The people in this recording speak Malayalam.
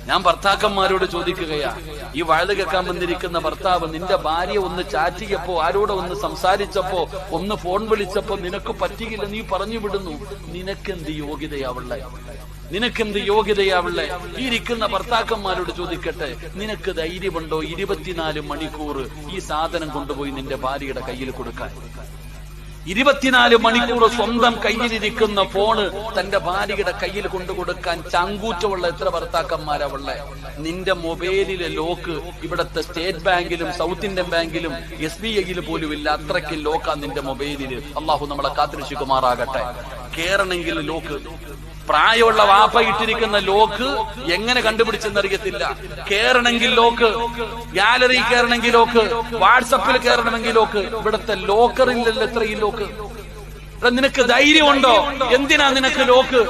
ഞാൻ ഭർത്താക്കന്മാരോട് ചോദിക്കുകയാ, ഈ വഴുത് കേൾക്കാൻ വന്നിരിക്കുന്ന ഭർത്താവ് നിന്റെ ഭാര്യ ഒന്ന് ചാറ്റ് ചെയ്യപ്പോ, ആരോടെ ഒന്ന് സംസാരിച്ചപ്പോ, ഒന്ന് ഫോൺ വിളിച്ചപ്പോ നിനക്ക് പറ്റിയില്ല, നീ പറഞ്ഞു വിടുന്നു. നിനക്കെന്ത് യോഗ്യതയാവുള്ളേ? നിനക്കെന്ത് യോഗ്യതയാവുള്ളേ? ഈ ഇരിക്കുന്ന ഭർത്താക്കന്മാരോട് ചോദിക്കട്ടെ, നിനക്ക് ധൈര്യമുണ്ടോ 24 മണിക്കൂർ ഈ സാധനം കൊണ്ടുപോയി നിന്റെ ഭാര്യയുടെ കയ്യിൽ കൊടുക്കാൻ? 24 മണിക്കൂർ സ്വന്തം കയ്യിലിരിക്കുന്ന ഫോണ് തന്റെ ഭാര്യയുടെ കയ്യിൽ കൊണ്ടുകൊടുക്കാൻ ചങ്കൂറ്റമുള്ള എത്ര ഭർത്താക്കന്മാരാവുള്ള? നിന്റെ മൊബൈലിലെ ലോക്ക് ഇവിടത്തെ സ്റ്റേറ്റ് ബാങ്കിലും സൗത്ത് ഇന്ത്യൻ ബാങ്കിലും SBI പോലും ഇല്ല, അത്രയ്ക്ക് ലോക്കാ നിന്റെ മൊബൈലില്. അള്ളാഹു നമ്മളെ കാത്തിരക്ഷിക്കുമാറാകട്ടെ. കേറണമെങ്കിൽ ലോക്ക്, പ്രായമുള്ള വാപ്പ ഇട്ടിരിക്കുന്ന ലോക്ക് എങ്ങനെ കണ്ടുപിടിച്ചെന്നറിയത്തില്ല. കേറണമെങ്കിൽ ലോക്ക്, ഗാലറി കയറണമെങ്കിൽ ലോക്ക്, വാട്സപ്പിൽ കയറണമെങ്കിൽ ലോക്ക്. ഇവിടത്തെ ലോക്കറില്ലല്ലോ എത്രയും ലോക്ക്. നിനക്ക് ധൈര്യമുണ്ടോ? എന്തിനാ നിനക്ക് ലോക്ക്?